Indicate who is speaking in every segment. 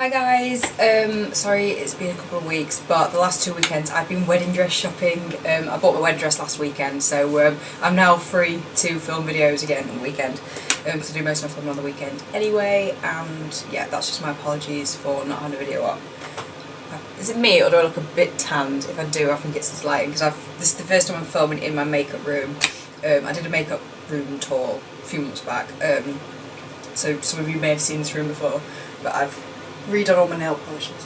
Speaker 1: Hi guys, sorry it's been a couple of weeks, but the last 2 weekends I've been wedding dress shopping. I bought my wedding dress last weekend, so I'm now free to film videos again on the weekend, because I do most of my filming on the weekend anyway, and yeah, that's just my apologies for not having a video up. Is it me, or do I look a bit tanned? If I do, I think it's this lighting, because this is the first time I'm filming in my makeup room. I did a makeup room tour a few months back, so some of you may have seen this room before, but I've redone all my nail polishes.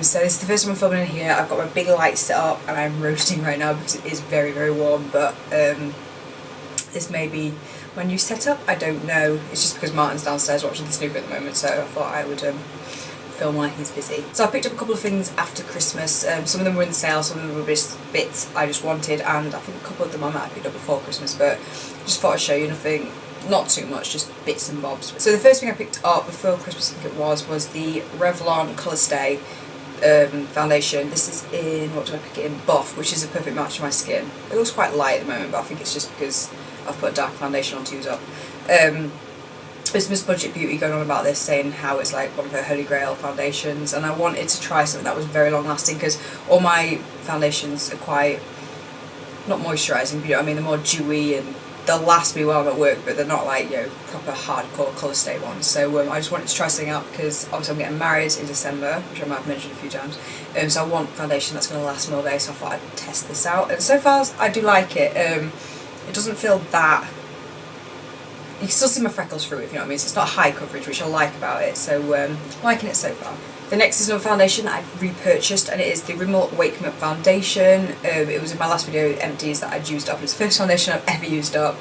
Speaker 1: So this is the first time I'm filming in here. I've got my big light set up and I'm roasting right now because it is very, very warm, but this may be my new setup, I don't know. It's just because Martin's downstairs watching the snooker at the moment, so I thought I would film while he's busy. So I picked up a couple of things after Christmas. Some of them were in sale, some of them were just bits I just wanted, and I think a couple of them I might have picked up before Christmas, but I just thought I'd show you. Nothing, not too much, just bits and bobs. So the first thing I picked up before Christmas, I think it was the Revlon Colour Stay foundation. This is in, what did I pick it in? Buff, which is a perfect match to my skin. It looks quite light at the moment, but I think it's just because I've put a dark foundation on to use up. There's Miss Budget Beauty going on about this, saying how it's like one of her holy grail foundations, and I wanted to try something that was very long lasting, because all my foundations are quite, not moisturising, but you know what I mean, they're more dewy and they'll last me while I'm at work, but they're not like, you know, proper hardcore colour stay ones. So I just wanted to try something out, because obviously I'm getting married in December, which I might have mentioned a few times, so I want foundation that's going to last me all day, so I thought I'd test this out, and so far I do like it. It doesn't feel that, you can still see my freckles through it, if you know what I mean, so it's not high coverage, which I like about it, so liking it so far. The next is another foundation that I've repurchased, and it is the Rimmel Wake Me Up foundation. It was in my last video, Empties, that I'd used up. It's the first foundation I've ever used up.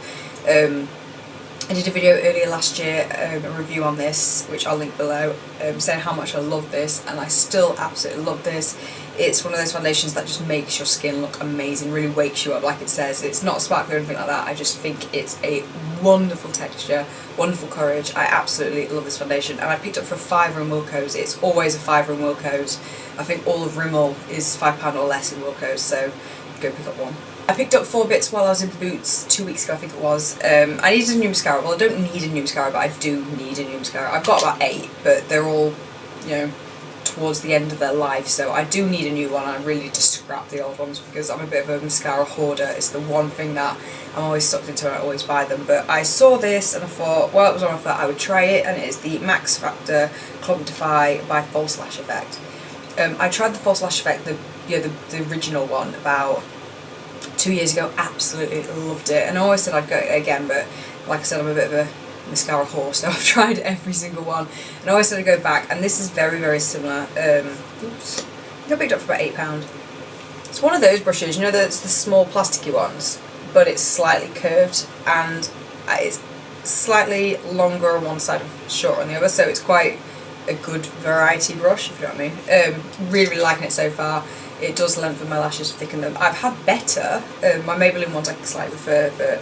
Speaker 1: I did a video earlier last year, a review on this, which I'll link below, saying how much I love this, and I still absolutely love this. It's one of those foundations that just makes your skin look amazing, really wakes you up, like it says. It's not sparkly or anything like that. I just think it's a wonderful texture, wonderful coverage. I absolutely love this foundation, and I picked up for £5 in Wilko's. It's always a £5 in Wilko's. I think all of Rimmel is £5 or less in Wilko's, so go pick up one. I picked up 4 bits while I was in Boots 2 weeks ago, I think it was. I needed a new mascara. Well, I don't need a new mascara, but I do need a new mascara. I've got about 8, but they're all, you know, towards the end of their life, so I do need a new one. I really need to scrap the old ones, because I'm a bit of a mascara hoarder. It's the one thing that I'm always sucked into, and I always buy them. But I saw this and I thought, well, it was on offer, I would try it, and it is the Max Factor Clumpify by False Lash Effect. I tried the False Lash Effect, the original one, about 2 years ago. Absolutely loved it, and I always said I'd go again, but like I said, I'm a bit of a mascara horse, so I've tried every single one, and I always said I'd go back, and this is very, very similar. Oops, I picked it up for about £8. It's one of those brushes, you know, it's the small plasticky ones, but it's slightly curved, and it's slightly longer on one side and shorter on the other, so it's quite a good variety brush, if you know what I mean. Really, really liking it so far. It does lengthen my lashes, thicken them. I've had better. My Maybelline ones I slightly prefer, but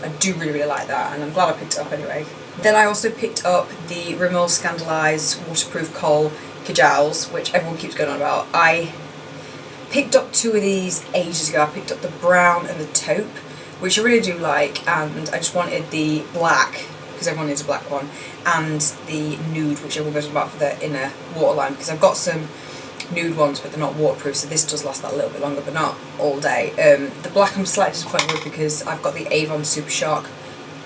Speaker 1: I do really, really like that, and I'm glad I picked it up anyway. Then I also picked up the Rimmel Scandalised Waterproof Kohl Kajals, which everyone keeps going on about. I picked up 2 of these ages ago. I picked up the brown and the taupe, which I really do like, and I just wanted the black, because everyone needs a black one, and the nude, which everyone goes on about for the inner waterline, because I've got some nude ones, but they're not waterproof, so this does last that a little bit longer, but not all day. The black I'm slightly disappointed with, because I've got the Avon Super Shock,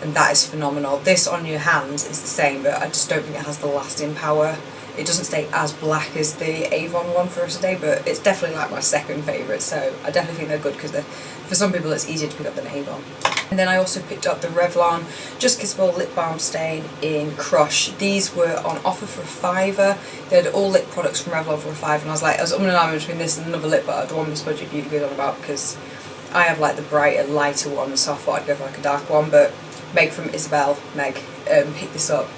Speaker 1: and that is phenomenal. This on your hands is the same, but I just don't think it has the lasting power. It doesn't stay as black as the Avon one for us today, but it's definitely like my second favourite, so I definitely think they're good, because for some people it's easier to pick up than Avon. And then I also picked up the Revlon Just Kissable Lip Balm Stain in Crush. These were on offer for £5. They had all lip products from Revlon for £5, and I was umming and ahhing between this and another lip balm, the one Miss Budget Beauty goes on about, because I have like the brighter, lighter one, so I thought I'd go for like a dark one. But Meg from Meg picked this up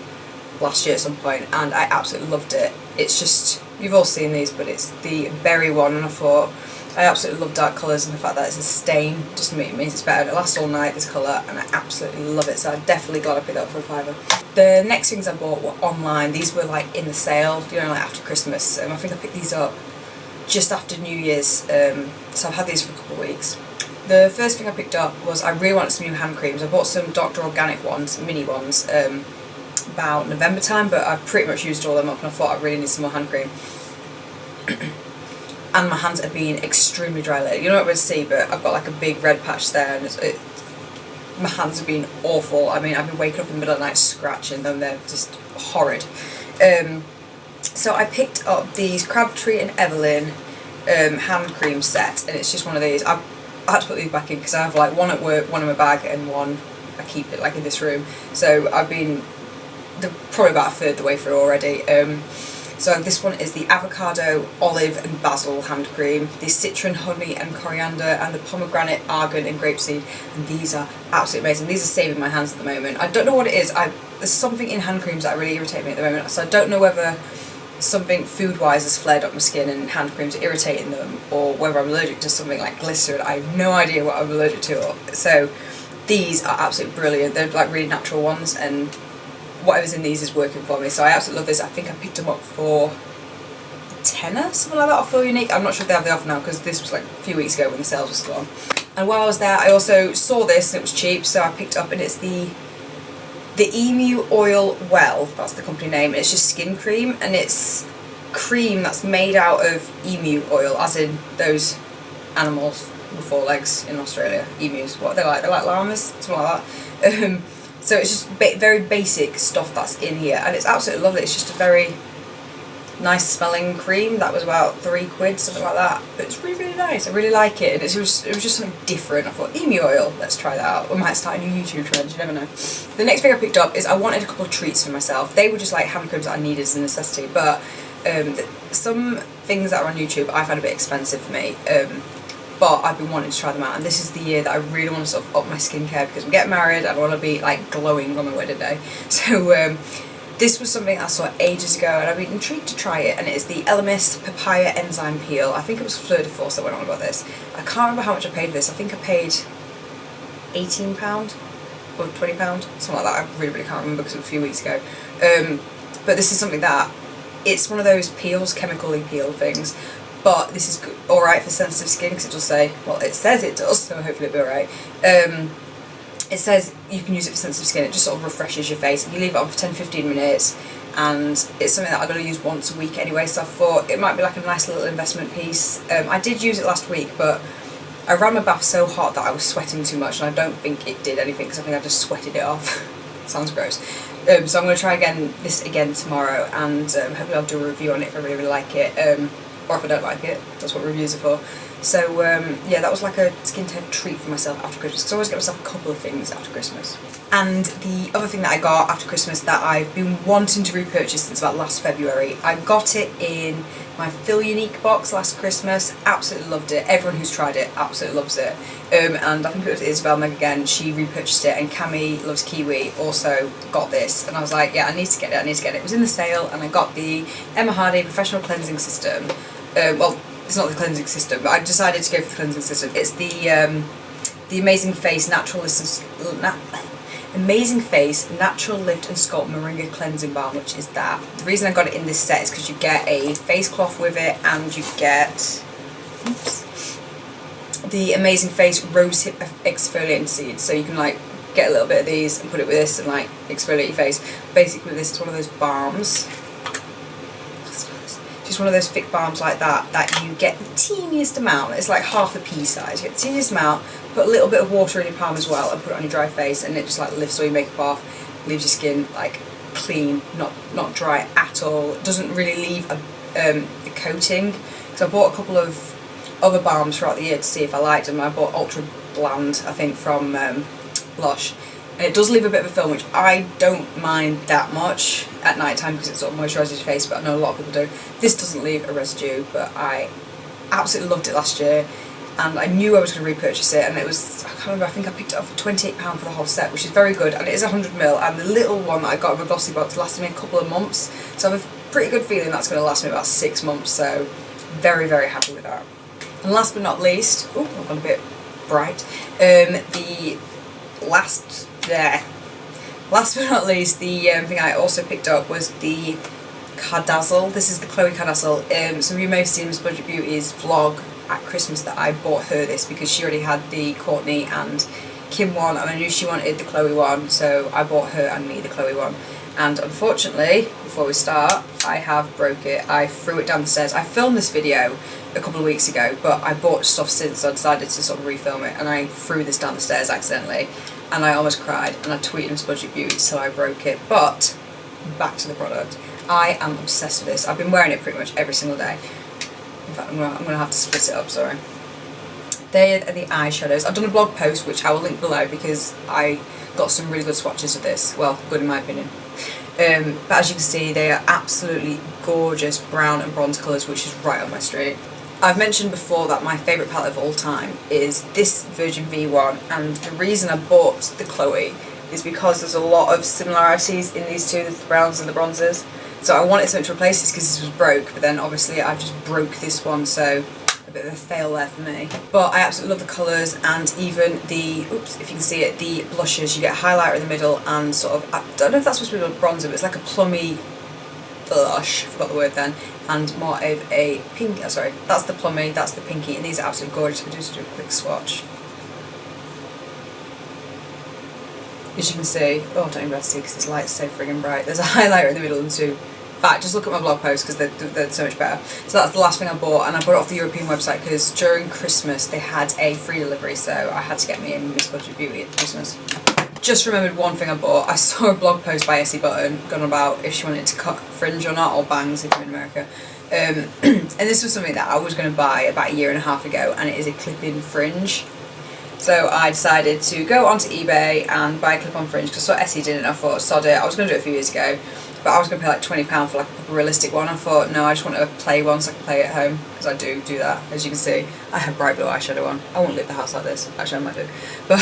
Speaker 1: last year at some point, and I absolutely loved it. It's just, you've all seen these, but it's the berry one, and I thought, I absolutely love dark colours, and the fact that it's a stain just means it's better. It lasts all night, this colour, and I absolutely love it, so I'm definitely glad I picked it up for £5. The next things I bought were online. These were like in the sale, you know, like after Christmas. I think I picked these up just after New Year's, so I've had these for a couple of weeks. The first thing I picked up was, I really wanted some new hand creams. I bought some Dr. Organic ones, mini ones, about November time, but I've pretty much used all of them up and I thought I really need some more hand cream. And my hands have been extremely dry lately. You know what we'll see, but I've got like a big red patch there, and my hands have been awful. I mean, I've been waking up in the middle of the night scratching them, they're just horrid. So I picked up these Crabtree and Evelyn hand cream set, and it's just one of these. I had to put these back in because I have like one at work, one in my bag, and one I keep it like in this room. So I've been probably about a third the way through already. So this one is the avocado, olive and basil hand cream, the citron, honey and coriander, and the pomegranate, argan and grapeseed, and these are absolutely amazing. These are saving my hands at the moment. I don't know what it is. There's something in hand creams that really irritate me at the moment, so I don't know whether something food-wise has flared up my skin and hand creams are irritating them, or whether I'm allergic to something like glycerin. I have no idea what I'm allergic to. So these are absolutely brilliant. They're like really natural ones, and whatever's in these is working for me, so I absolutely love this. I think I picked them up for a tenner, something like that, off Feel Unique. I'm not sure if they have the offer now because this was like a few weeks ago when the sales were still on. And while I was there I also saw this and it was cheap, so I picked it up, and it's the Emu Oil Well, that's the company name, and it's just skin cream, and it's cream that's made out of emu oil, as in those animals with 4 legs in Australia. Emus, what are they like? They're like llamas, something like that. So it's just very basic stuff that's in here, and it's absolutely lovely. It's just a very nice smelling cream. That was about £3, something like that. But it's really, really nice. I really like it, and it was just something different. I thought, emu oil, let's try that out. We might start a new YouTube trend, you never know. The next thing I picked up is I wanted a couple of treats for myself. They were just like hand creams that I needed as a necessity, but some things that are on YouTube I found a bit expensive for me. But I've been wanting to try them out, and this is the year that I really want to sort of up my skincare because I'm getting married and I want to be like glowing on my wedding day. So this was something I saw ages ago and I've been intrigued to try it, and it is the Elemis Papaya Enzyme Peel. I think it was Fleur de Force that went on about this. I can't remember how much I paid for this. I think I paid £18 or £20, something like that. I really, really can't remember because it was a few weeks ago. But this is something that, it's one of those peels, chemically peel things. But this is alright for sensitive skin because it does say, well, it says it does, so hopefully it'll be alright. It says you can use it for sensitive skin. It just sort of refreshes your face. You leave it on for 10-15 minutes, and it's something that I'm going to use once a week anyway, so I thought it might be like a nice little investment piece. I did use it last week, but I ran my bath so hot that I was sweating too much, and I don't think it did anything because I think I just sweated it off. Sounds gross. So I'm going to try this again tomorrow, and hopefully I'll do a review on it if I really, really like it. Or if I don't like it, that's what reviews are for. So yeah, that was like a skincare treat for myself after Christmas, because I always get myself a couple of things after Christmas. And the other thing that I got after Christmas that I've been wanting to repurchase since about last February, I got it in my Feel Unique box last Christmas. Absolutely loved it. Everyone who's tried it absolutely loves it. And I think it was Isabel Meg again, she repurchased it, and Cami Loves Kiwi also got this, and I was like, yeah, I need to get it. It was in the sale, and I got the Emma Hardy Professional Cleansing System. Well, it's not the cleansing system, but I decided to go for the cleansing system. It's the Amazing Face Natural Lift and Sculpt Moringa Cleansing Balm, which is that. The reason I got it in this set is because you get a face cloth with it, and you get the Amazing Face Rose Hip Exfoliating Seeds, so you can like get a little bit of these and put it with this and like exfoliate your face. Basically this is one of those balms, just one of those thick balms like that you get the teeniest amount. It's like half a pea size. You get the teeniest amount, put a little bit of water in your palm as well, and put it on your dry face, and it just like lifts all your makeup off, leaves your skin like clean, not dry at all. It doesn't really leave a coating. So I bought a couple of other balms throughout the year to see if I liked them. I bought Ultra Bland, I think, from Lush. And it does leave a bit of a film, which I don't mind that much at night time because it sort of moisturises your face, but I know a lot of people do. This doesn't leave a residue, but I absolutely loved it last year, and I knew I was going to repurchase it, and it was, I can't remember, I think I picked it up for £28 for the whole set, which is very good, and it is 100ml, and the little one that I got in a glossy box lasted me a couple of months, so I have a pretty good feeling that's going to last me about 6 months, so very, very happy with that. And last but not least, oh, I've gone a bit bright, last but not least, the thing I also picked up was the Cardazzle. This is the Chloe Cardazzle. Some of you may have seen Miss Budget Beauty's vlog at Christmas that I bought her this because she already had the Courtney and Kim one and I knew she wanted the Chloe one, so I bought her and me the Chloe one. And unfortunately, before we start, I have broke it. I threw it down the stairs. I filmed this video a couple of weeks ago, but I bought stuff since, so I decided to sort of refilm it, and I threw this down the stairs accidentally, and I almost cried, and I tweeted Miss Budget Beauty, so I broke it. But back to the product. I am obsessed with this. I've been wearing it pretty much every single day. In fact, I'm gonna have to split it up, sorry. They are the eyeshadows. I've done a blog post, which I will link below, because I got some really good swatches of this. Well, good in my opinion. But as you can see, they are absolutely gorgeous brown and bronze colours, which is right up my street. I've mentioned before that my favourite palette of all time is this Virgin V1, and the reason I bought the Chloe is because there's a lot of similarities in these two, the browns and the bronzers. So I wanted something to replace this because this was broke, but then obviously I've just broke this one, so a bit of a fail there for me. But I absolutely love the colours, and even the, oops, if you can see it, the blushes. You get a highlighter in the middle and sort of, I don't know if that's supposed to be a bronzer, but it's like a plummy blush, forgot the word then, and more of a pink, oh sorry, that's the plummy, that's the pinky, and these are absolutely gorgeous. I'll just do a quick swatch. As you can see, oh, I don't even have to see because this light's so friggin' bright. There's a highlighter in the middle of them too. In fact, just look at my blog post because they're so much better. So that's the last thing I bought, and I bought it off the European website because during Christmas they had a free delivery, so I had to get me a Miss Budget Beauty at Christmas. Just remembered one thing I bought. I saw a blog post by Essie Button going about if she wanted to cut fringe or not, or bangs if you're in America. And this was something that I was going to buy about a year and a half ago, and it is a clip-in fringe. So I decided to go onto eBay and buy a clip-on fringe because I saw Essie did it and I thought, sod it. I was going to do it a few years ago, but I was going to pay like £20 for like a proper realistic one. I thought, no, I just want to play one so I can play it at home, because I do that. As you can see, I have bright blue eyeshadow on. I won't leave the house like this. Actually, I might do. But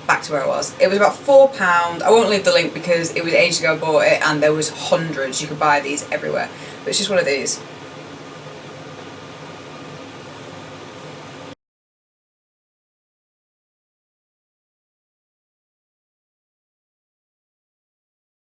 Speaker 1: back to where I was. It was about £4. I won't leave the link because it was ages ago I bought it and there was hundreds. You could buy these everywhere. But it's just one of these.